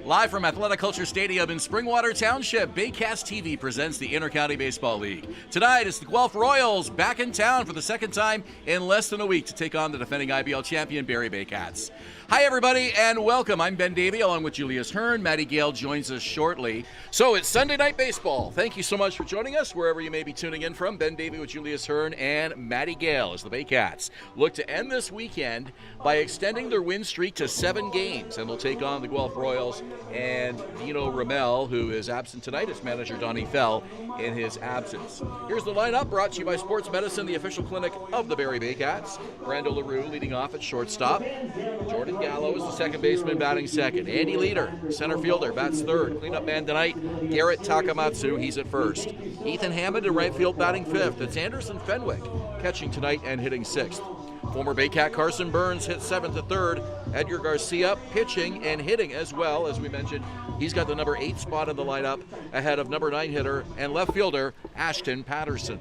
Live from Athletic Culture Stadium in Springwater Township, Baycats TV presents the Intercounty Baseball League. Tonight, it's the Guelph Royals back in town for the second time in less than a week to take on the defending IBL champion Barrie Baycats. Hi, everybody, and welcome. I'm Ben Davey, along with Julius Hearn. Maddie Gale joins us shortly. So it's Sunday Night Baseball. Thank you so much for joining us, wherever you may be tuning in from. Ben Davey with Julius Hearn and Maddie Gale as the Baycats look to end this weekend by extending their win streak to 7 games, and they'll take on the Guelph Royals and Dino Ramel, who is absent tonight as manager Donnie Fell in his absence. Here's the lineup brought to you by Sports Medicine, the official clinic of the Barrie Baycats. Brando LaRue leading off at shortstop. Jordan Gallo is the second baseman batting second. Andy Leader, center fielder, bats third. Cleanup man tonight, Garrett Takamatsu, he's at first. Ethan Hammond in right field batting fifth. It's Anderson Fenwick catching tonight and hitting sixth. Former Baycat Carson Burns hit seventh at third. Edgar Garcia pitching and hitting as well. As we mentioned, he's got the number 8 spot in the lineup ahead of number 9 hitter and left fielder Ashton Patterson.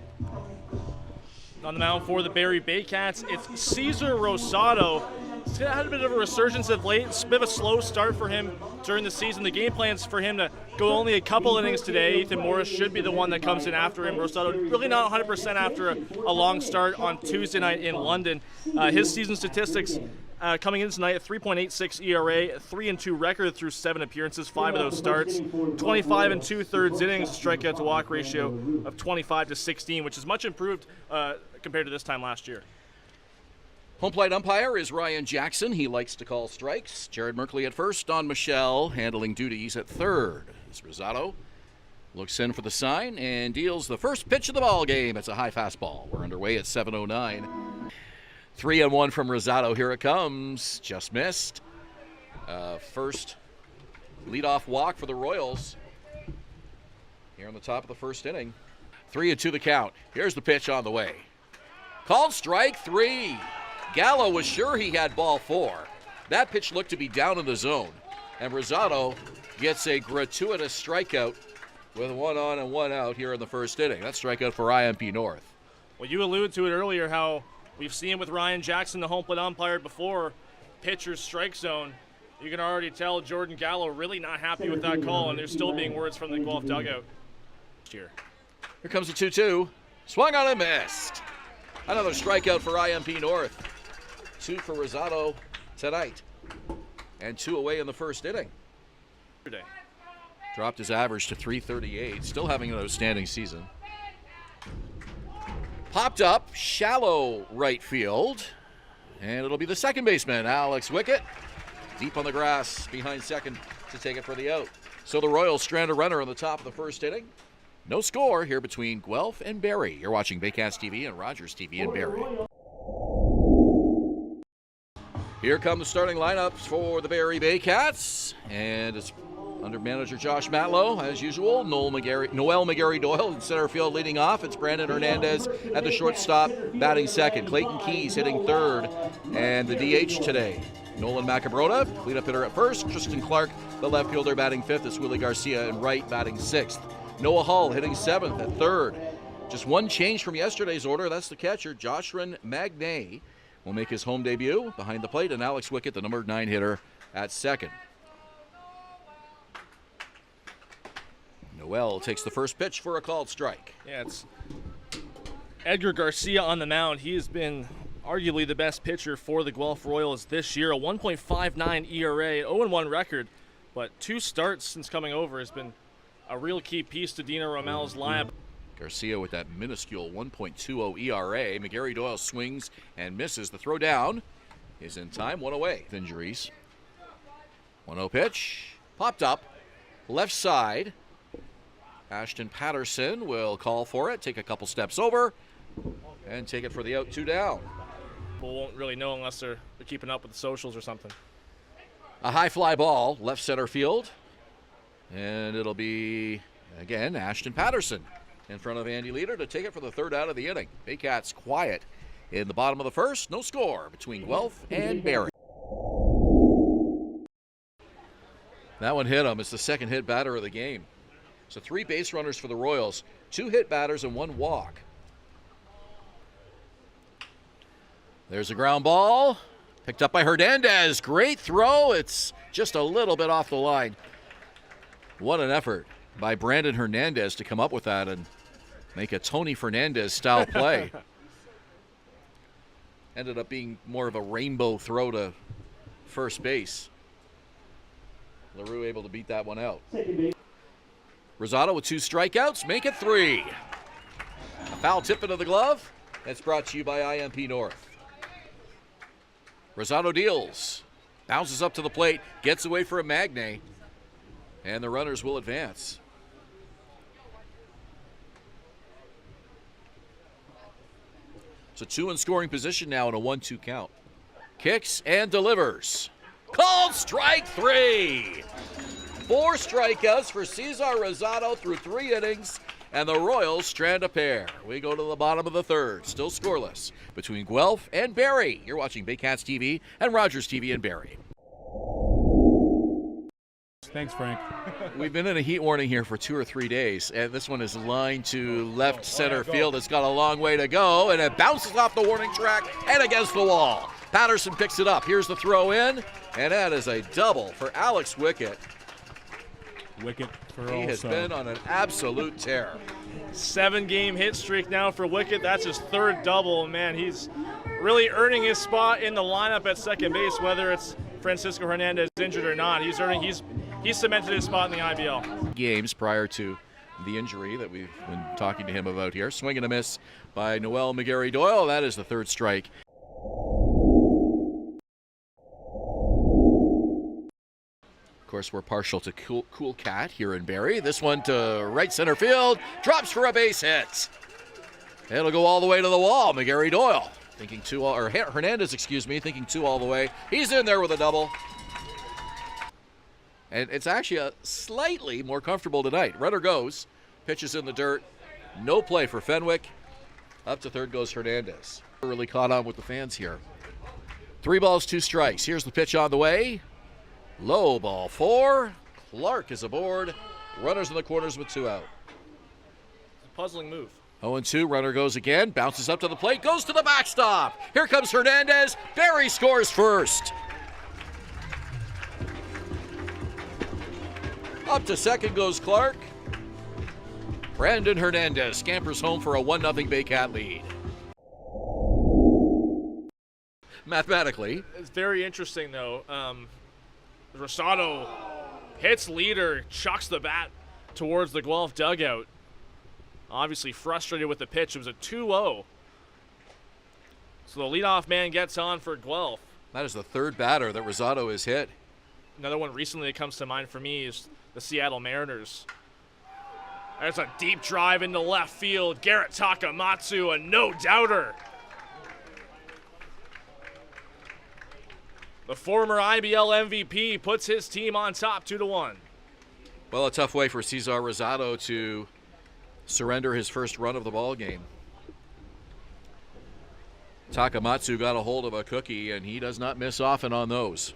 On the mound for the Barrie Baycats, it's Cesar Rosado. He's had a bit of a resurgence of late. It's a bit of a slow start for him during the season. The game plan's for him to go only a couple innings today. Ethan Morris should be the one that comes in after him. Rosado really not 100% after a long start on Tuesday night in London. His season statistics coming in tonight, a 3.86 ERA, 3-2 record through 7 appearances, 5 of those starts, 25 2/3 innings, a strikeout to walk ratio of 25-16, which is much improved compared to this time last year. Home plate umpire is Ryan Jackson. He likes to call strikes. Jared Merkley at first. Don Michelle handling duties at third. As Rosado looks in for the sign and deals the first pitch of the ball game. It's a high fastball. We're underway at 7:09. 3-1 from Rosado. Here it comes. Just missed. First leadoff walk for the Royals here on the top of the first inning. 3-2 the count. Here's the pitch on the way. Called strike 3. Gallo was sure he had ball 4. That pitch looked to be down in the zone. And Rosado gets a gratuitous strikeout with 1 on and 1 out here in the first inning. That's strikeout for IMP North. Well, you alluded to it earlier how we've seen with Ryan Jackson, the home plate umpire, before, pitcher's strike zone. You can already tell Jordan Gallo really not happy with that call, and there's still being words from the Guelph dugout. Here comes the 2-2. Swung on and missed. Another strikeout for IMP North. 2 for Rosado tonight. And 2 away in the first inning. Dropped his average to 338. Still having an outstanding season. Popped up, shallow right field. And it'll be the second baseman, Alex Wickett. Deep on the grass behind second to take it for the out. So the Royals strand a runner on the top of the first inning. No score here between Guelph and Barrie. You're watching Baycats TV and Rogers TV in Barrie. Here come the starting lineups for the Barrie Baycats. And it's under manager Josh Matlow, as usual. Noel McGarry Doyle in center field leading off. It's Brandon Hernandez at the shortstop batting second. Clayton Keys hitting third. And the DH today, Nolan Macabrota, cleanup hitter at first. Tristan Clark, the left fielder, batting fifth. It's Willie Garcia in right, batting sixth. Noah Hull hitting seventh at third. Just one change from yesterday's order. That's the catcher, Joshua Magnay, will make his home debut behind the plate, and Alex Wickett, the number 9 hitter, at second. Noel takes the first pitch for a called strike. Yeah, it's Edgar Garcia on the mound. He has been arguably the best pitcher for the Guelph Royals this year. A 1.59 ERA, 0-1 record, but 2 starts since coming over has been a real key piece to Dino Ramel's lineup. Garcia with that minuscule 1.20 ERA. McGarry Doyle swings and misses. The throw down is in time, 1 away. Injuries. 1-0 pitch. Popped up. Left side. Ashton Patterson will call for it. Take a couple steps over. And take it for the out, 2 down. People won't really know unless they're keeping up with the socials or something. A high fly ball, left center field. And it'll be, again, Ashton Patterson in front of Andy Leader to take it for the 3rd out of the inning. Baycats quiet in the bottom of the first. No score between Guelph and Barrie. That one hit him. It's the second hit batter of the game. So 3 base runners for the Royals, 2 hit batters and 1 walk. There's a ground ball. Picked up by Hernandez. Great throw. It's just a little bit off the line. What an effort by Brandon Hernandez to come up with that and make a Tony Fernandez style play. Ended up being more of a rainbow throw to first base. LaRue able to beat that one out. Rosado with 2 strikeouts, make it 3. A foul tip into the glove. That's brought to you by IMP North. Rosado deals, bounces up to the plate, gets away for a magne, and the runners will advance. So 2 in scoring position now in a 1-2 count. Kicks and delivers. Called strike 3. 4 strikeouts for Cesar Rosado through 3 innings, and the Royals strand a pair. We go to the bottom of the 3rd, still scoreless between Guelph and Barrie. You're watching Baycats TV and Rogers TV in Barrie. Thanks, Frank. We've been in a heat warning here for 2 or 3 days, and this one is lined to left center field. It's got a long way to go, and it bounces off the warning track and against the wall. Patterson picks it up. Here's the throw in, and that is a double for Alex Wickett. Wickett for He has been on an absolute tear. 7-game hit streak now for Wickett. That's his 3rd double. Man, he's really earning his spot in the lineup at second base, whether it's Francisco Hernandez injured or not. He's cemented his spot in the IBL. Games prior to the injury that we've been talking to him about here. Swing and a miss by Noel McGarry Doyle. That is the 3rd strike. Of course, we're partial to Cool Cat here in Barrie. This one to right center field. Drops for a base hit. It'll go all the way to the wall. McGarry Doyle thinking 2 all, or Hernandez, thinking 2 all the way. He's in there with a double. And it's actually a slightly more comfortable tonight. Runner goes, pitches in the dirt. No play for Fenwick. Up to 3rd goes Hernandez. Really caught on with the fans here. 3 balls, 2 strikes. Here's the pitch on the way. Low ball 4. Clark is aboard. Runners in the corners with 2 out. It's a puzzling move. 0-2, runner goes again, bounces up to the plate, goes to the backstop. Here comes Hernandez. Barrie scores first. Up to 2nd goes Clark. Brandon Hernandez scampers home for a 1-0 Baycat lead. Mathematically. It's very interesting, though. Rosado hits leader, chucks the bat towards the Guelph dugout. Obviously frustrated with the pitch. It was a 2-0. So the leadoff man gets on for Guelph. That is the 3rd batter that Rosado has hit. Another one recently that comes to mind for me is the Seattle Mariners. There's a deep drive into left field. Garrett Takamatsu, a no-doubter. The former IBL MVP puts his team on top 2-1. Well, a tough way for Cesar Rosado to surrender his first run of the ball game. Takamatsu got a hold of a cookie, and he does not miss often on those.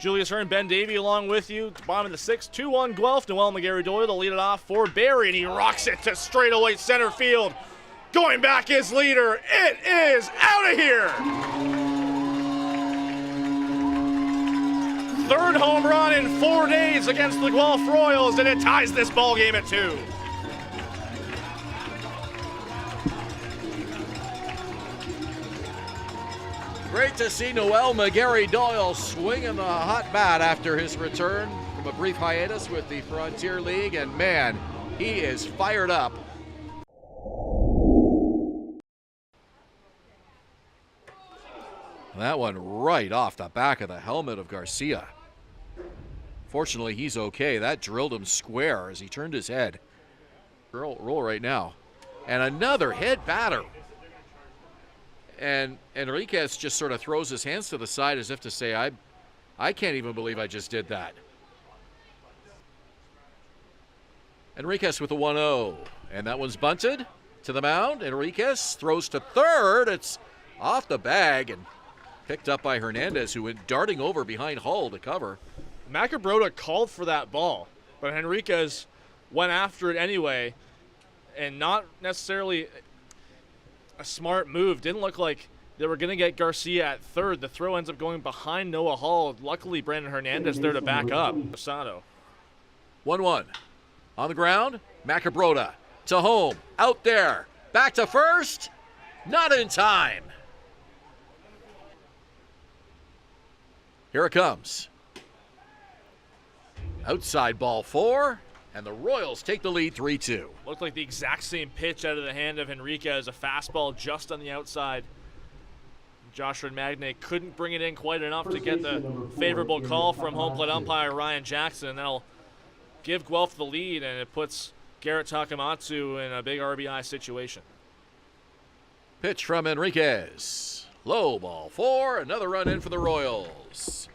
Julius Hearn, Ben Davey along with you. Bottom of the 6th, 2-1 Guelph. Noel McGarry Doyle to lead it off for Barrie, and he rocks it to straightaway center field. Going back his leader. It is out of here. 3rd home run in 4 days against the Guelph Royals, and it ties this ball game at 2. Great to see Noel McGarry Doyle swinging the hot bat after his return from a brief hiatus with the Frontier League, and man, he is fired up. That one right off the back of the helmet of Garcia. Fortunately, he's okay. That drilled him square as he turned his head. Roll right now. And another hit batter. And Enriquez just sort of throws his hands to the side as if to say, I can't even believe I just did that. Enriquez with a 1-0. And that one's bunted to the mound. Enriquez throws to 3rd. It's off the bag and picked up by Hernandez, who went darting over behind Hull to cover. Macabrota called for that ball, but Henriquez went after it anyway, and not necessarily a smart move. Didn't look like They were going to get Garcia at third. The throw ends up going behind Noah Hall. Luckily, Brandon Hernandez there to back up Rosado. 1-1. On the ground, Macabrota to home, out there, back to first, not in time. Here it comes. Outside ball 4, and the Royals take the lead 3-2. Looked like the exact same pitch out of the hand of Henriquez, a fastball just on the outside. Joshua Magne couldn't bring it in quite enough to get the favorable call from home plate umpire Ryan Jackson. That'll give Guelph the lead, and it puts Garrett Takamatsu in a big RBI situation. Pitch from Enriquez. Low ball 4, another run in for the Royals.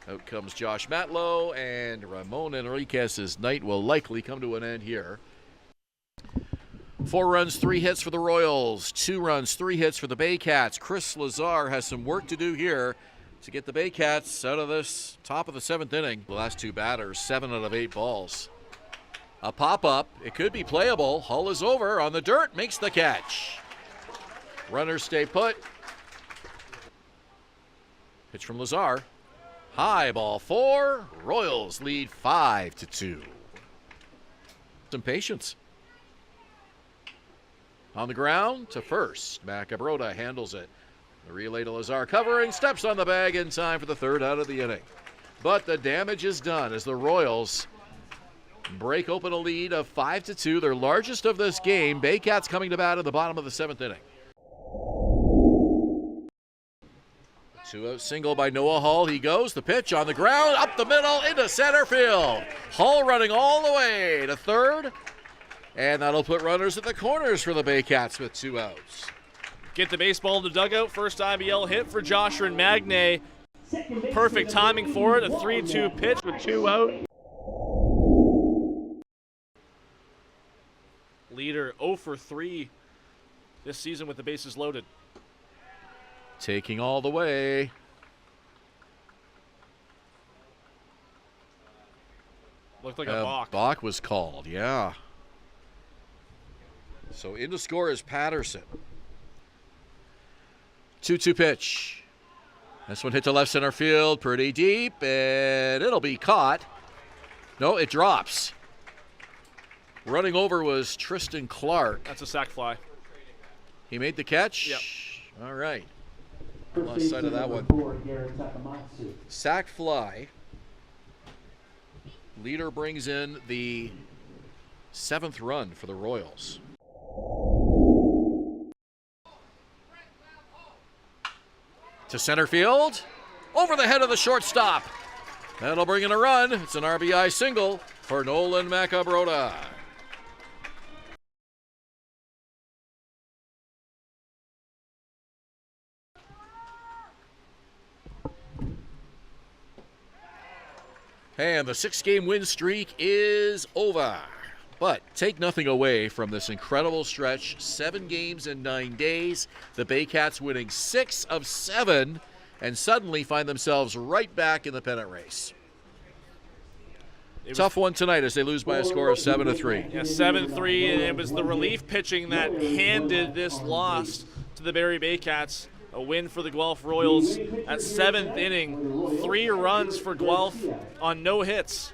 Out comes Josh Matlow, and Ramon Enriquez's night will likely come to an end here. 4 runs, 3 hits for the Royals. 2 runs, 3 hits for the Baycats. Chris Lazar has some work to do here to get the Baycats out of this top of the 7th inning. The last 2 batters, 7 out of 8 balls. A pop-up. It could be playable. Hull is over on the dirt, makes the catch. Runners stay put. Pitch from Lazar. High ball 4. Royals lead 5-2. Some patience. On the ground to first. Macabrota handles it. The relay to Lazar covering, steps on the bag in time for the 3rd out of the inning. But the damage is done as the Royals break open a lead of 5-2, their largest of this game. Baycats coming to bat in the bottom of the 7th inning. 2-out single by Noah Hall. He goes. The pitch on the ground, up the middle, into center field. Hall running all the way to third. And that'll put runners at the corners for the Baycats with 2 outs. Get the baseball in the dugout. First IBL hit for Joshua Magne. Perfect timing for it. A 3-2 pitch with 2 out. Leader 0 for 3 this season with the bases loaded. Taking all the way. Looked like a balk. Balk was called, yeah. So in to score is Patterson. 2-2 pitch. This one hit to left center field, pretty deep, and it'll be caught. No, it drops. Running over was Tristan Clark. That's a sac fly. He made the catch? Yep. All right. Lost sight of that one. Sac fly. Leader brings in the 7th run for the Royals. To center field. Over the head of the shortstop. That'll bring in a run. It's an RBI single for Nolan Macabrota. And the 6-game win streak is over. But take nothing away from this incredible stretch. 7 games in 9 days. The Baycats winning 6 of 7 and suddenly find themselves right back in the pennant race. Tough one tonight as they lose by a score of 7-3. Yeah, 7-3, and it was the relief pitching that handed this loss to the Barrie Baycats. A win for the Guelph Royals at 7th inning. 3 runs for Guelph on no hits.